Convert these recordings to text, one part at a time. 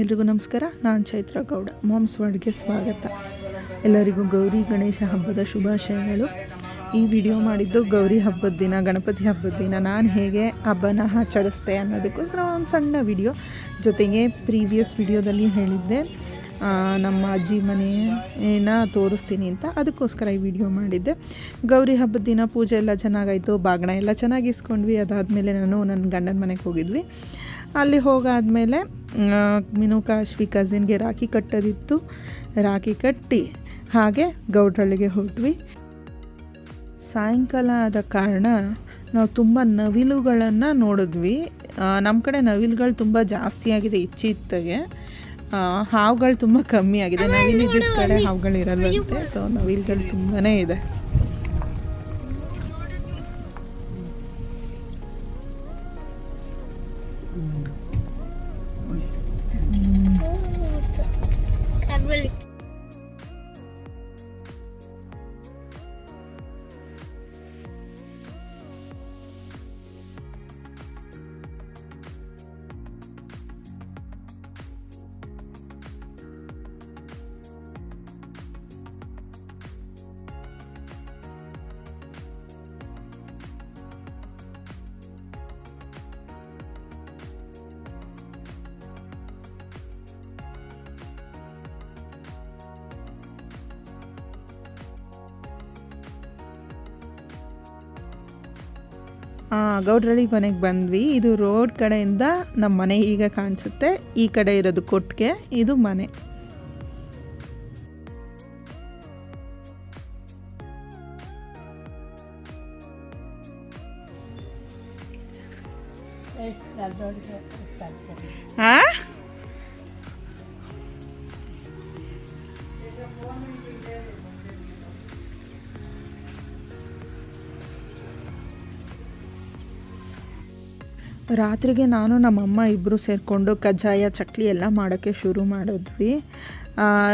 ಎಲ್ರಿಗೂ ನಮಸ್ಕಾರ. ನಾನು ಚೈತ್ರ ಗೌಡ. ಮಾಮ್ಸ್ ವರ್ಡ್ಗೆ ಸ್ವಾಗತ. ಎಲ್ಲರಿಗೂ ಗೌರಿ ಗಣೇಶ ಹಬ್ಬದ ಶುಭಾಶಯಗಳು. ಈ ವಿಡಿಯೋ ಮಾಡಿದ್ದು ಗೌರಿ ಹಬ್ಬದ ದಿನ, ಗಣಪತಿ ಹಬ್ಬದ ದಿನ ನಾನು ಹೇಗೆ ಹಬ್ಬನ ಆಚರಿಸ್ತೆ ಅನ್ನೋದಕ್ಕೋಸ್ಕರ ಒಂದು ಸಣ್ಣ ವಿಡಿಯೋ. ಜೊತೆಗೆ ಪ್ರೀವಿಯಸ್ ವಿಡಿಯೋದಲ್ಲಿ ಹೇಳಿದ್ದೆ ನಮ್ಮ ಅಜ್ಜಿ ಮನೆಯನ್ನು ತೋರಿಸ್ತೀನಿ ಅಂತ, ಅದಕ್ಕೋಸ್ಕರ ಈ ವಿಡಿಯೋ ಮಾಡಿದ್ದೆ. ಗೌರಿ ಹಬ್ಬದ ದಿನ ಪೂಜೆ ಎಲ್ಲ ಚೆನ್ನಾಗಾಯಿತು, ಬಾಗಿಣ ಎಲ್ಲ ಚೆನ್ನಾಗಿ ಇಸ್ಕೊಂಡ್ವಿ. ಅದಾದಮೇಲೆ ನಾನು ನನ್ನ ಗಂಡನ ಮನೆಗೆ ಹೋಗಿದ್ವಿ. ಅಲ್ಲಿ ಹೋಗಾದಮೇಲೆ ಮಿನುಕಾಶ್ವಿ ಕಸಿನ್ಗೆ ರಾಖಿ ಕಟ್ಟೋದಿತ್ತು. ರಾಖಿ ಕಟ್ಟಿ ಹಾಗೆ ಗೌಡ್ರಳ್ಳಿಗೆ ಹೊರಟ್ವಿ. ಸಾಯಂಕಾಲ ಆದ ಕಾರಣ ನಾವು ತುಂಬ ನವಿಲುಗಳನ್ನು ನೋಡಿದ್ವಿ. ನಮ್ಮ ಕಡೆ ನವಿಲುಗಳು ತುಂಬ ಜಾಸ್ತಿ ಆಗಿದೆ ಇತ್ತೀಚೆಗೆ. ಹಾವುಗಳು ತುಂಬ ಕಮ್ಮಿ ಆಗಿದೆ. ನವಿಲಿದ್ದ ಕಡೆ ಹಾವುಗಳು ಇರಲ್ವಂತೆ. ಸೊ ನವಿಲುಗಳು ತುಂಬಾ ಇದೆ. ಗೌಡ್ರಳ್ಳಿ ಮನೆಗೆ ಬಂದ್ವಿ. ಇದು ರೋಡ್ ಕಡೆಯಿಂದ ನಮ್ಮ ಮನೆ ಈಗ ಕಾಣಿಸುತ್ತೆ. ಈ ಕಡೆ ಇರೋದು ಕೊಟ್ಟಿಗೆ, ಇದು ಮನೆ. ರಾತ್ರಿಗೆ ನಾನು ನಮ್ಮಮ್ಮ ಇಬ್ಬರು ಸೇರಿಕೊಂಡು ಕಜ್ಜಾಯ ಚಕ್ಲಿ ಎಲ್ಲ ಮಾಡೋಕ್ಕೆ ಶುರು ಮಾಡಿದ್ವಿ.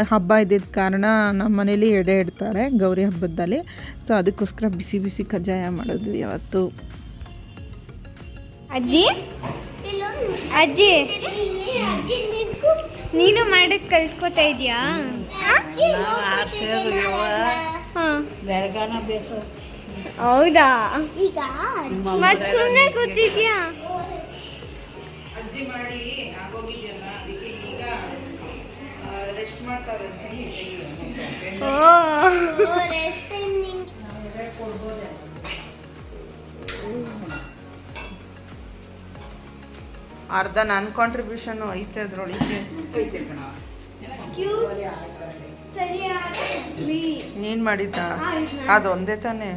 ಹಬ್ಬ ಇದ್ದಿದ್ದ ಕಾರಣ ನಮ್ಮ ಮನೇಲಿ ಎಡೆ ಇಡ್ತಾರೆ ಗೌರಿ ಹಬ್ಬದಲ್ಲಿ. ಸೊ ಅದಕ್ಕೋಸ್ಕರ ಬಿಸಿ ಬಿಸಿ ಕಜ್ಜಾಯ ಮಾಡಿದ್ವಿ ಅವತ್ತು. ಅಜ್ಜಿ ಅಜ್ಜಿ ನೀನು ಮಾಡಕ್ಕೆ ಕಲ್ತ್ಕೋತಾ ಇದೆಯಾ? ಹೌದಾ? ಈಗ ಮತ್ತೆ ಸುಮ್ಮನೆ ಕೂತಿದ್ಯಾ? ಅರ್ಧ ನನ್ನ ಕಾಂಟ್ರಿಬ್ಯೂಷನ್ ಐತೆ ಅದ್ರೊಳಗೆ. ನೀನು ಮಾಡಿದ್ದ ಅದೊಂದೇ ತಾನೇ?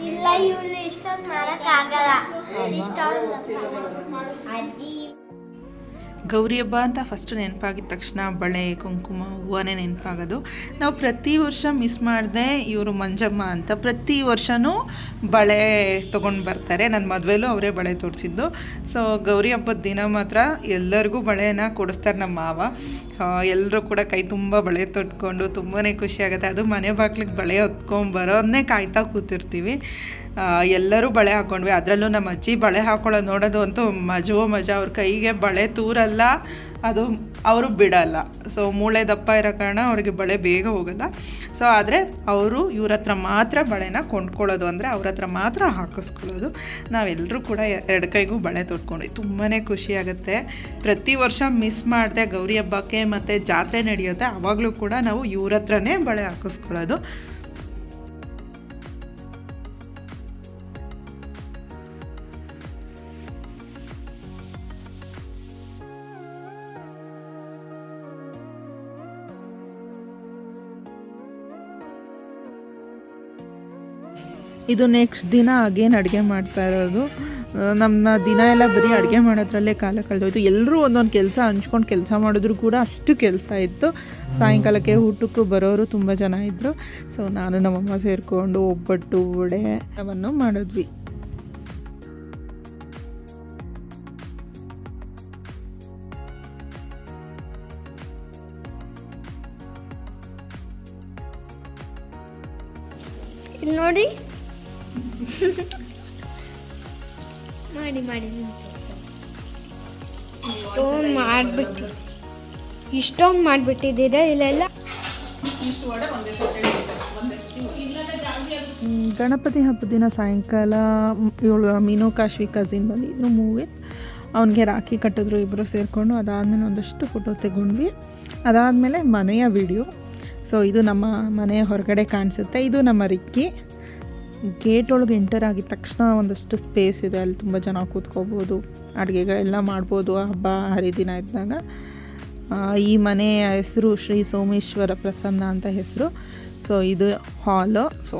ಇಲ್ಲ, ಇವಳು ಇಷ್ಟೊಂದು ಮಾಡಕ್ಕಾಗಲ್ಲ. ಗೌರಿ ಹಬ್ಬ ಅಂತ ಫಸ್ಟ್ ನೆನಪಾಗಿದ ತಕ್ಷಣ ಬಳೆ, ಕುಂಕುಮ, ಹೂವನೇ ನೆನಪಾಗೋದು. ನಾವು ಪ್ರತಿ ವರ್ಷ ಮಿಸ್ ಮಾಡಿದೆ. ಇವರು ಮಂಜಮ್ಮ ಅಂತ ಪ್ರತಿ ವರ್ಷವೂ ಬಳೆ ತೊಗೊಂಡು ಬರ್ತಾರೆ. ನನ್ನ ಮದುವೆಲೂ ಅವರೇ ಬಳೆ ತೋರಿಸಿದ್ದು. ಸೊ ಗೌರಿ ಹಬ್ಬದ ದಿನ ಮಾತ್ರ ಎಲ್ಲರಿಗೂ ಬಳೆನ ಕೊಡಿಸ್ತಾರೆ ನಮ್ಮ ಮಾವ. ಎಲ್ಲರೂ ಕೂಡ ಕೈ ತುಂಬ ಬಳೆ ತೊಟ್ಕೊಂಡು ತುಂಬಾ ಖುಷಿಯಾಗುತ್ತೆ. ಅದು ಮನೆ ಬಾಗ್ಲಿಗೆ ಬಳೆ ಹೊತ್ಕೊಂಬರೋರನ್ನೇ ಕಾಯ್ತಾ ಕೂತಿರ್ತೀವಿ. ಎಲ್ಲರೂ ಬಳೆ ಹಾಕ್ಕೊಂಡ್ವಿ. ಅದರಲ್ಲೂ ನಮ್ಮ ಅಜ್ಜಿ ಬಳೆ ಹಾಕ್ಕೊಳ್ಳೋದು ನೋಡೋದು ಅಂತೂ ಮಜಾ. ಅವ್ರ ಕೈಗೆ ಬಳೆ ತೂರಲ್ಲ, ಅದು ಅವರು ಬಿಡಲ್ಲ. ಸೊ ಮೂಳೆ ದಪ್ಪ ಇರೋ ಕಾರಣ ಅವ್ರಿಗೆ ಬಳೆ ಬೇಗ ಹೋಗಲ್ಲ. ಸೊ ಆದರೆ ಅವರು ಇವ್ರ ಹತ್ರ ಮಾತ್ರ ಬಳೆನ ಕೊಂಡ್ಕೊಳ್ಳೋದು, ಅಂದರೆ ಅವ್ರ ಹತ್ರ ಮಾತ್ರ ಹಾಕಿಸ್ಕೊಳ್ಳೋದು. ನಾವೆಲ್ಲರೂ ಕೂಡ ಎರಡು ಕೈಗೂ ಬಳೆ ತೊಟ್ಕೊಂಡ್ವಿ. ತುಂಬಾ ಖುಷಿಯಾಗುತ್ತೆ. ಪ್ರತಿ ವರ್ಷ ಮಿಸ್ ಮಾಡಿದೆ ಗೌರಿ ಹಬ್ಬಕ್ಕೆ ಮತ್ತು ಜಾತ್ರೆ ನಡೆಯುತ್ತೆ, ಆವಾಗಲೂ ಕೂಡ ನಾವು ಇವ್ರ ಹತ್ರನೇ ಬಳೆ ಹಾಕಿಸ್ಕೊಳ್ಳೋದು. ಇದು ನೆಕ್ಸ್ಟ್ ದಿನ ಅಗೇನ್ ಅಡುಗೆ ಮಾಡ್ತಾ ಇರೋದು. ನಮ್ಮ ದಿನ ಎಲ್ಲ ಬರೀ ಅಡುಗೆ ಮಾಡೋದ್ರಲ್ಲೇ ಕಾಲ ಕಳೆದೋಯ್ತು. ಎಲ್ಲರೂ ಒಂದೊಂದು ಕೆಲಸ ಹಂಚ್ಕೊಂಡು ಕೆಲಸ ಮಾಡಿದ್ರು ಕೂಡ ಅಷ್ಟು ಕೆಲಸ ಇತ್ತು. ಸಾಯಂಕಾಲಕ್ಕೆ ಊಟಕ್ಕೂ ಬರೋರು ತುಂಬ ಜನ ಇದ್ದರು. ಸೊ ನಾನು ನಮ್ಮಮ್ಮ ಸೇರಿಕೊಂಡು ಒಬ್ಬಟ್ಟು, ವಡೆ ಅವನ್ನು ಮಾಡಿದ್ವಿ. ಇಲ್ಲಿ ನೋಡಿ ಮಾಡಿ ಮಾಡಿ ಇಷ್ಟೊಂದು ಮಾಡಿಬಿಟ್ಟು ಇಷ್ಟೊಂದು ಮಾಡಿಬಿಟ್ಟಿದ್ದೀರಾ ಇಲ್ಲೆಲ್ಲ. ಗಣಪತಿ ಹಬ್ಬದ ದಿನ ಸಾಯಂಕಾಲ ಇವಳು ಮೀನು ಕಾಶ್ವಿ ಕಸಿನ್ ಬಂದಿದ್ರು ಮೂವಿ. ಅವನಿಗೆ ರಾಖಿ ಕಟ್ಟಿದ್ರು ಇಬ್ಬರು ಸೇರಿಕೊಂಡು. ಅದಾದಮೇಲೆ ಒಂದಷ್ಟು ಫೋಟೋ ತೆಗೊಂಡ್ವಿ. ಅದಾದಮೇಲೆ ಮನೆಯ ವಿಡಿಯೋ. ಸೊ ಇದು ನಮ್ಮ ಮನೆಯ ಹೊರಗಡೆ ಕಾಣಿಸುತ್ತೆ. ಇದು ನಮ್ಮ ರಿಕ್ಕಿ. ಗೇಟ್ ಒಳಗೆ ಎಂಟರ್ ಆಗಿದ ತಕ್ಷಣ ಒಂದಷ್ಟು ಸ್ಪೇಸ್ ಇದೆ, ಅಲ್ಲಿ ತುಂಬ ಜನ ಕೂತ್ಕೋಬೋದು, ಅಡುಗೆಗಳೆಲ್ಲ ಮಾಡ್ಬೋದು ಹಬ್ಬ ಹರಿದಿನ ಇದ್ದಾಗ. ಈ ಮನೆಯ ಹೆಸರು ಶ್ರೀ ಸೋಮೇಶ್ವರ ಪ್ರಸನ್ನ ಅಂತ ಹೆಸರು. ಸೊ ಇದು ಹಾಲು. ಸೊ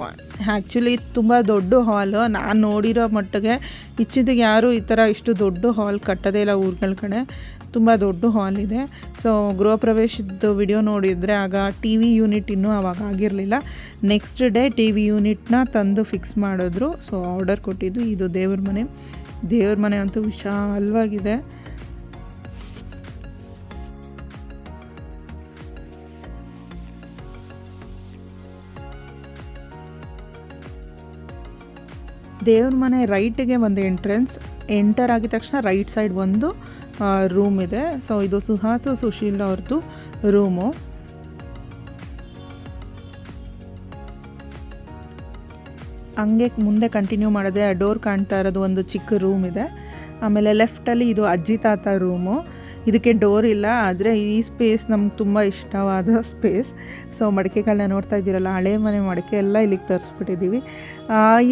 ಆ್ಯಕ್ಚುಲಿ ತುಂಬ ದೊಡ್ಡ ಹಾಲು. ನಾನು ನೋಡಿರೋ ಮಟ್ಟಿಗೆ ಇಚ್ಚಿದಿಗೆ ಯಾರೂ ಈ ಥರ ಇಷ್ಟು ದೊಡ್ಡ ಹಾಲ್ ಕಟ್ಟೋದೇ ಇಲ್ಲ ಊರುಗಳ ಕಡೆ. ತುಂಬ ದೊಡ್ಡ ಹಾಲ್ ಇದೆ. ಸೊ ಗೃಹ ಪ್ರವೇಶದ ವಿಡಿಯೋ ನೋಡಿದರೆ ಆಗ ಟಿ ವಿ ಯೂನಿಟ್ ಇನ್ನೂ ಆವಾಗ ಆಗಿರಲಿಲ್ಲ. ನೆಕ್ಸ್ಟ್ ಡೇ ಟಿ ವಿ ಯೂನಿಟ್ನ ತಂದು ಫಿಕ್ಸ್ ಮಾಡಿದ್ರು. ಸೊ ಆರ್ಡರ್ ಕೊಟ್ಟಿದ್ದು. ಇದು ದೇವ್ರ ಮನೆ. ದೇವ್ರ ಮನೆ ಅಂತೂ ವಿಶಾಲವಾಗಿದೆ. ದೇವ್ರ ಮನೆ ರೈಟಿಗೆ ಒಂದು ಎಂಟರ್ ಆಗಿದ ತಕ್ಷಣ ರೈಟ್ ಸೈಡ್ ಒಂದು ರೂಮ್ ಇದೆ. ಸೊ ಇದು ಸುಹಾಸು ಸುಶೀಲ್ ಅವ್ರದ್ದು ರೂಮು. ಹಂಗೆ ಮುಂದೆ ಕಂಟಿನ್ಯೂ ಮಾಡಿದ್ರೆ ಡೋರ್ ಕಾಣ್ತಾ ಇರೋದು ಒಂದು ಚಿಕ್ಕ ರೂಮ್ ಇದೆ. ಆಮೇಲೆ ಲೆಫ್ಟಲ್ಲಿ ಇದು ಅಜ್ಜಿ ತಾತ ರೂಮು. ಇದಕ್ಕೆ ಡೋರ್ ಇಲ್ಲ, ಆದರೆ ಈ ಸ್ಪೇಸ್ ನಮ್ಗೆ ತುಂಬ ಇಷ್ಟವಾದ ಸ್ಪೇಸ್. ಸೊ ಮಡಿಕೆಗಳನ್ನ ನೋಡ್ತಾ ಇದ್ದೀರಲ್ಲ, ಹಳೆ ಮನೆ ಮಡಿಕೆ ಎಲ್ಲ ಇಲ್ಲಿಗೆ ತರಿಸ್ಬಿಟ್ಟಿದ್ದೀವಿ.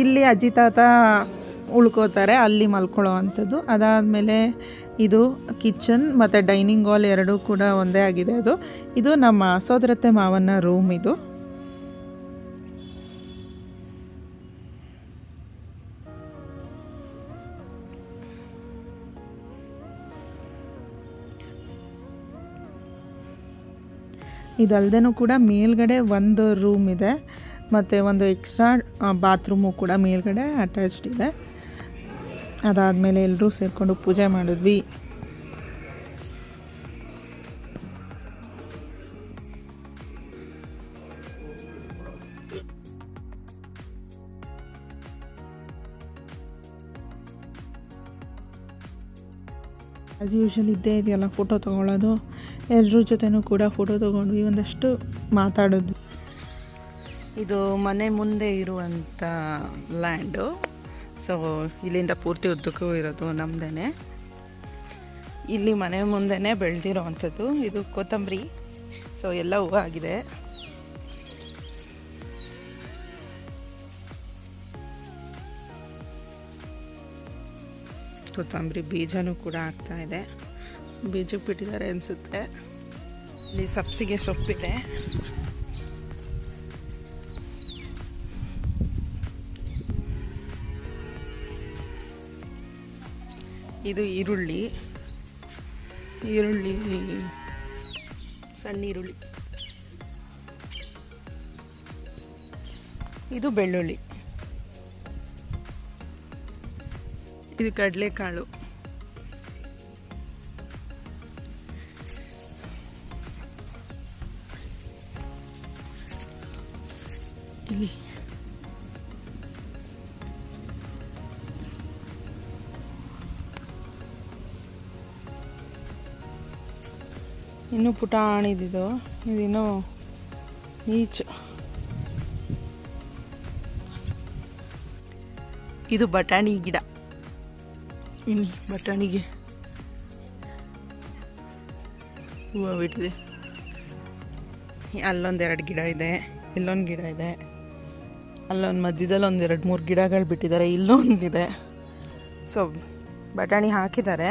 ಇಲ್ಲಿ ಅಜ್ಜಿ ತಾತ ಉಳ್ಕೋತಾರೆ, ಅಲ್ಲಿ ಮಲ್ಕೊಳ್ಳೋ ಅಂಥದ್ದು. ಅದಾದಮೇಲೆ ಇದು ಕಿಚನ್ ಮತ್ತು ಡೈನಿಂಗ್ ಹಾಲ್ ಎರಡೂ ಕೂಡ ಒಂದೇ ಆಗಿದೆ. ಇದು ನಮ್ಮ ಸೋದರತ್ತೆ ಮಾವನ ರೂಮ್. ಇದು ಇದಲ್ದೇನೂ ಕೂಡ ಮೇಲ್ಗಡೆ ಒಂದು ರೂಮ್ ಇದೆ ಮತ್ತು ಒಂದು ಎಕ್ಸ್ಟ್ರಾ ಬಾತ್ರೂಮು ಕೂಡ ಮೇಲ್ಗಡೆ ಅಟ್ಯಾಚ್ಡ್ ಇದೆ. ಅದಾದಮೇಲೆ ಎಲ್ಲರೂ ಸೇರಿಕೊಂಡು ಪೂಜೆ ಮಾಡಿದ್ವಿ. ಆ್ಯಸ್ ಯೂಶುವಲ್ ಇದ್ದೇ ಇದೆಯಲ್ಲ ಫೋಟೋ ತೊಗೊಳ್ಳೋದು. ಎಲ್ಲರ ಜೊತೆನೂ ಕೂಡ ಫೋಟೋ ತೊಗೊಂಡ್ವಿ, ಒಂದಷ್ಟು ಮಾತಾಡಿದ್ವಿ. ಇದು ಮನೆ ಮುಂದೆ ಇರುವಂಥ ಲ್ಯಾಂಡು. ಸೊ ಇಲ್ಲಿಂದ ಪೂರ್ತಿ ಉದ್ದಕ್ಕೂ ಇರೋದು ನಮ್ಮದೇ. ಇಲ್ಲಿ ಮನೆ ಮುಂದೆನೇ ಬೆಳೆದಿರೋ ಅಂಥದ್ದು. ಇದು ಕೊತ್ತಂಬರಿ. ಸೊ ಎಲ್ಲ ಹೂವು ಆಗಿದೆ. ಕೊತ್ತಂಬರಿ ಬೀಜನೂ ಕೂಡ ಆಗ್ತಾ ಇದೆ. ಬೀಜಕ್ಕೆ ಬಿಟ್ಟಿದ್ದಾರೆ ಅನಿಸುತ್ತೆ. ಇಲ್ಲಿ ಸಬ್ಸಿಗೆ ಸೊಪ್ಪಿದೆ. ಇದು ಈರುಳ್ಳಿ ಸಣ್ಣ ಈರುಳ್ಳಿ. ಇದು ಬೆಳ್ಳುಳ್ಳಿ. ಇದು ಕಡಲೆಕಾಳು. ಇಲ್ಲಿ ಇನ್ನೂ ಪುಟಾಣಿದಿದು. ಇದಿನ್ನೂ ಈಚು. ಇದು ಬಟಾಣಿ ಗಿಡ. ಇಲ್ಲಿ ಬಟಾಣಿಗೆ ಹೂವು ಬಿಟ್ಟಿದೆ. ಅಲ್ಲೊಂದೆರಡು ಗಿಡ ಇದೆ, ಇಲ್ಲೊಂದು ಗಿಡ ಇದೆ, ಅಲ್ಲೊಂದು ಮಧ್ಯದಲ್ಲಿ ಒಂದು 2-3 ಗಿಡಗಳು ಬಿಟ್ಟಿದ್ದಾರೆ, ಇಲ್ಲೊಂದಿದೆ. ಸೊ ಬಟಾಣಿ ಹಾಕಿದ್ದಾರೆ,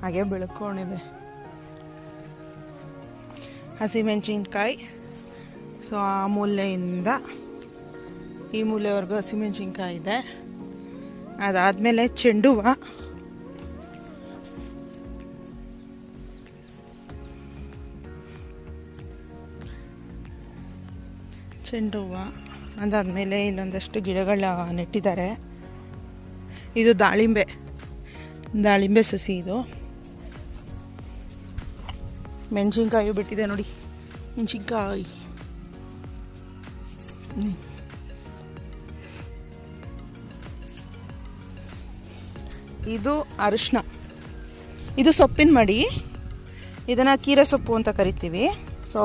ಹಾಗೆ ಬೆಳ್ಕೊಂಡಿದೆ. ಹಸಿಮೆಣ್ಸಿನ್ಕಾಯಿ. ಸೊ ಆ ಮೂಲೆಯಿಂದ ಈ ಮೂಲೆವರೆಗೂ ಹಸಿಮೆಣ್ಸಿನ್ಕಾಯಿ ಇದೆ. ಅದಾದಮೇಲೆ ಚೆಂಡು ಹೂವು. ಅದಾದಮೇಲೆ ಇಲ್ಲೊಂದಷ್ಟು ಗಿಡಗಳ ನೆಟ್ಟಿದ್ದಾರೆ. ಇದು ದಾಳಿಂಬೆ ಸಸಿ. ಇದು ಮೆಣಸಿನ್ಕಾಯಿ ಬಿಟ್ಟಿದೆ ನೋಡಿ, ಮೆಣಸಿನ್ಕಾಯಿ. ಇದು ಅರಿಶಿನ, ಇದು ಸೊಪ್ಪಿನ ಮಡಿ, ಇದನ್ನು ಕೀರೆ ಸೊಪ್ಪು ಅಂತ ಕರಿತೀವಿ. ಸೊ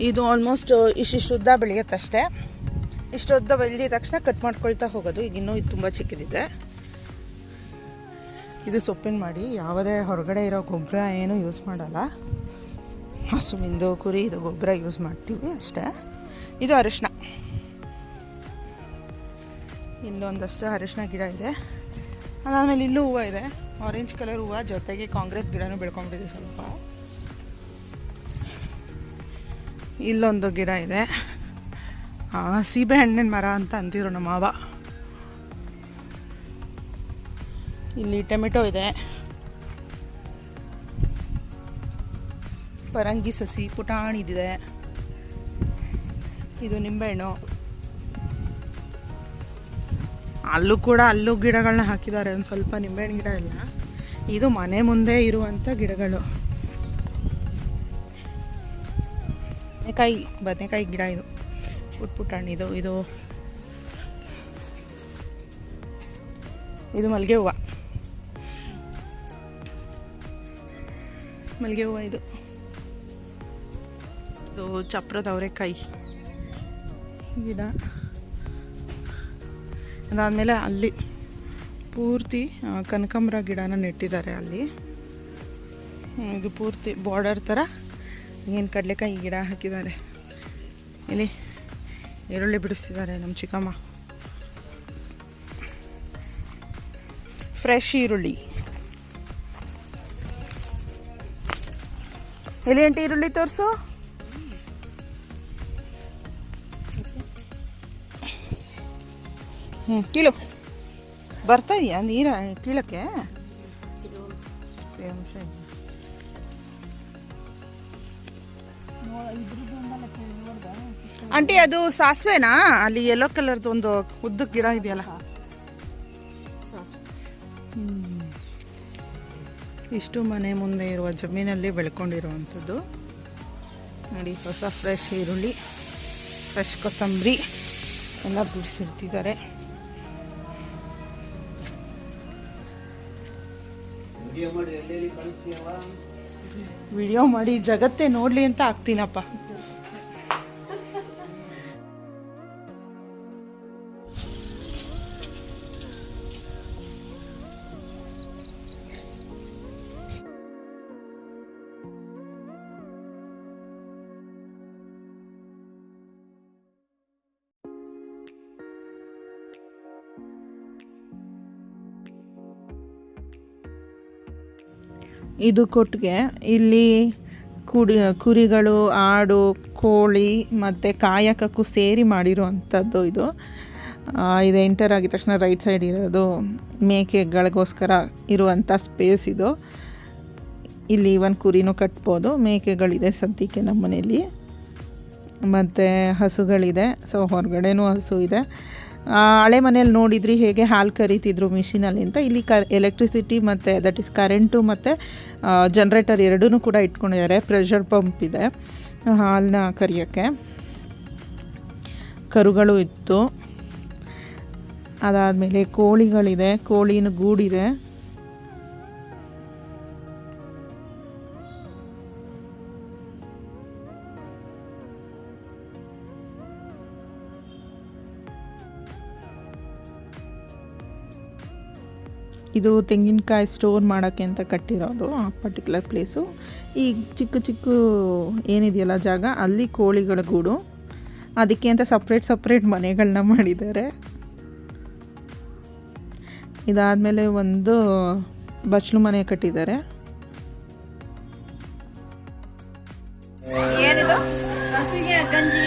ಇದು ಆಲ್ಮೋಸ್ಟ್ ಇಷ್ಟಿಷ್ಟು ಉದ್ದ ಬೆಳೆಯುತ್ತಷ್ಟೇ. ಇಷ್ಟು ಉದ್ದ ಬೆಳೆದ ತಕ್ಷಣ ಕಟ್ ಮಾಡ್ಕೊಳ್ತಾ ಹೋಗೋದು. ಈಗ ಇನ್ನೂ ಇದು ತುಂಬ ಚಿಕ್ಕದಿದೆ. ಇದು ಸೊಪ್ಪಿನ ಮಡಿ. ಯಾವುದೇ ಹೊರಗಡೆ ಇರೋ ಗೊಬ್ಬರ ಏನು ಯೂಸ್ ಮಾಡಲ್ಲ. ಹಸುವಿಂದು ಕುರಿ ಇದು ಗೊಬ್ಬರ ಯೂಸ್ ಮಾಡ್ತೀವಿ ಅಷ್ಟೇ. ಇದು ಅರಿಶಿನ. ಇಲ್ಲೊಂದಷ್ಟು ಅರಿಶಿನ ಗಿಡ ಇದೆ. ಅದಾದಮೇಲೆ ಇಲ್ಲೂ ಹೂವು ಇದೆ, ಆರೆಂಜ್ ಕಲರ್ ಹೂವು. ಜೊತೆಗೆ ಕಾಂಗ್ರೆಸ್ ಗಿಡನೂ ಬೆಳ್ಕೊಂಡ್ಬಿಟ್ಟಿದೆ ಸ್ವಲ್ಪ. ಇಲ್ಲೊಂದು ಗಿಡ ಇದೆ, ಸೀಬೆ ಹಣ್ಣಿನ ಮರ ಅಂತ ಅಂತಿದ್ರು ನಮ್ಮ ಮಾವ. ಇಲ್ಲಿ ಟೊಮೆಟೊ ಇದೆ, ಪರಂಗಿ ಸಸಿ ಪುಟಾಣಿದಿದೆ. ಇದು ನಿಂಬೆಹಣ್ಣು. ಅಲ್ಲೂ ಗಿಡಗಳನ್ನ ಹಾಕಿದ್ದಾರೆ, ಒಂದು ಸ್ವಲ್ಪ ನಿಂಬೆಹಣ್ಣು ಗಿಡ ಇಲ್ಲ. ಇದು ಮನೆ ಮುಂದೆ ಇರುವಂಥ ಗಿಡಗಳು. ಬದನೆಕಾಯಿ ಗಿಡ ಇದು, ಪುಟ್ಟಾಣಿದು. ಇದು ಮಲ್ಲಿಗೆ ಹೂವು. ಇದು ಚಪ್ರದ ಅವರೆಕಾಯಿ ಗಿಡ. ಅದಾದಮೇಲೆ ಅಲ್ಲಿ ಪೂರ್ತಿ ಕನಕಾಂಬರ ಗಿಡನ ನೆಟ್ಟಿದ್ದಾರೆ ಅಲ್ಲಿ. ಇದು ಪೂರ್ತಿ ಬಾರ್ಡರ್ ಥರ ಏನು ಕಡಲೆಕಾಯಿ ಗಿಡ ಹಾಕಿದ್ದಾರೆ. ಇಲ್ಲಿ ಈರುಳ್ಳಿ ಬಿಡಿಸ್ತಿದ್ದಾರೆ ನಮ್ಮ ಚಿಕ್ಕಮ್ಮ. ಫ್ರೆಶ್ ಈರುಳ್ಳಿ. ಎಲ್ಲಿ ಅಂಟಿ ಈರುಳ್ಳಿ ತೋರಿಸು. ಕೀಳು ಬರ್ತಾ ಇದೆಯಾ ನೀರ ಕೀಳಕ್ಕೆ? ಆಂಟಿ ಅದು ಸಾಸಿವೆನಾ? ಅಲ್ಲಿ ಯೆಲ್ಲೋ ಕಲರ್ದು ಒಂದು ಉದ್ದಕ್ಕೆ ಗಿಡ ಇದೆಯಲ್ಲ. ಇಷ್ಟು ಮನೆ ಮುಂದೆ ಇರುವ ಜಮೀನಲ್ಲಿ ಬೆಳ್ಕೊಂಡಿರುವಂಥದ್ದು ನೋಡಿ. ಹೊಸ ಫ್ರೆಶ್ ಈರುಳ್ಳಿ, ಫ್ರೆಶ್ ಕೊತ್ತಂಬರಿ ಎಲ್ಲ ಬಿಡಿಸಿರ್ತಿದ್ದಾರೆ. ವಿಡಿಯೋ ಮಾಡಿ ಜಗತ್ತೇ ನೋಡ್ಲಿ ಅಂತ ಆಗ್ತೀನಪ್ಪ. ಇದು ಕೊಟ್ಟಿಗೆ. ಇಲ್ಲಿ ಕುರಿಗಳು, ಆಡು, ಕೋಳಿ ಮತ್ತು ಕಾಯಕಕ್ಕೂ ಸೇರಿ ಮಾಡಿರುವಂಥದ್ದು ಇದು. ಎಂಟರ್ ಆಗಿದ ತಕ್ಷಣ ರೈಟ್ ಸೈಡ್ ಇರೋದು ಮೇಕೆಗಳಿಗೋಸ್ಕರ ಇರುವಂಥ ಸ್ಪೇಸ್ ಇದು. ಇಲ್ಲಿ ಒಂದು ಕುರಿನೂ ಕಟ್ಬೋದು. ಮೇಕೆಗಳಿದೆ ಸದ್ಯಕ್ಕೆ ನಮ್ಮ ಮನೆಯಲ್ಲಿ, ಮತ್ತು ಹಸುಗಳಿದೆ. ಸೊ ಹೊರಗಡೆನೂ ಹಸು ಇದೆ. ಹಳೆ ಮನೇಲಿ ನೋಡಿದ್ರಿ ಹೇಗೆ ಹಾಲು ಕರಿತಿದ್ರು ಮಿಷಿನಲ್ಲಿ ಅಂತ. ಇಲ್ಲಿ ಎಲೆಕ್ಟ್ರಿಸಿಟಿ ಮತ್ತು ದಟ್ ಈಸ್ ಕರೆಂಟು ಮತ್ತು ಜನ್ರೇಟರ್ ಎರಡೂ ಕೂಡ ಇಟ್ಕೊಂಡಿದ್ದಾರೆ. ಪ್ರೆಷರ್ ಪಂಪ್ ಇದೆ ಹಾಲನ್ನ ಕರಿಯೋಕ್ಕೆ. ಕರುಗಳು ಇತ್ತು. ಅದಾದಮೇಲೆ ಕೋಳಿಗಳಿದೆ, ಕೋಳಿನ ಗೂಡಿದೆ. ಇದು ತೆಂಗಿನಕಾಯಿ ಸ್ಟೋರ್ ಮಾಡೋಕ್ಕೆ ಅಂತ ಕಟ್ಟಿರೋದು ಆ ಪರ್ಟಿಕ್ಯುಲರ್ ಪ್ಲೇಸು. ಈ ಚಿಕ್ಕ ಏನಿದೆಯಲ್ಲ ಜಾಗ, ಅಲ್ಲಿ ಕೋಳಿಗಳ ಗೂಡು. ಅದಕ್ಕೆ ಅಂತ ಸಪ್ರೇಟ್ ಮನೆಗಳನ್ನ ಮಾಡಿದ್ದಾರೆ. ಇದಾದಮೇಲೆ ಒಂದು ಬಚ್ಚಲು ಮನೆ ಕಟ್ಟಿದ್ದಾರೆ. ಏನಿದು? ಗಂಜಿ.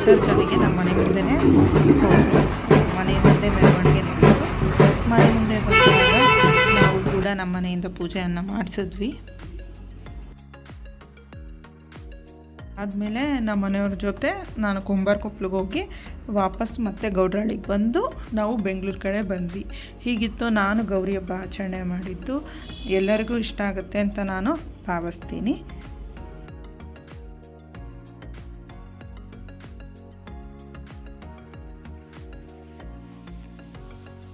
ವಿಸರ್ಜನೆಗೆ ನಮ್ಮ ಮನೆ ಮುಂದೆನೇ ಹೋದ್ರು. ಮನೆ ಮುಂದೆ ಮೆರವಣಿಗೆ ನಡೆದು ಮನೆ ಮುಂದೆ ಬಂದಾಗ ನಾವು ಕೂಡ ನಮ್ಮ ಮನೆಯಿಂದ ಪೂಜೆಯನ್ನು ಮಾಡಿಸಿದ್ವಿ. ಆದಮೇಲೆ ನಮ್ಮ ಮನೆಯವ್ರ ಜೊತೆ ನಾನು ಕುಂಬಾರಕೊಪ್ಲಿಗೆ ಹೋಗಿ ವಾಪಸ್ ಮತ್ತೆ ಗೌಡ್ರಳ್ಳಿಗೆ ಬಂದು ನಾವು ಬೆಂಗಳೂರು ಕಡೆ ಬಂದ್ವಿ. ಹೀಗಿತ್ತು ನಾನು ಗೌರಿ ಹಬ್ಬ ಆಚರಣೆ ಮಾಡಿದ್ದು. ಎಲ್ಲರಿಗೂ ಇಷ್ಟ ಆಗುತ್ತೆ ಅಂತ ನಾನು ಭಾವಿಸ್ತೀನಿ.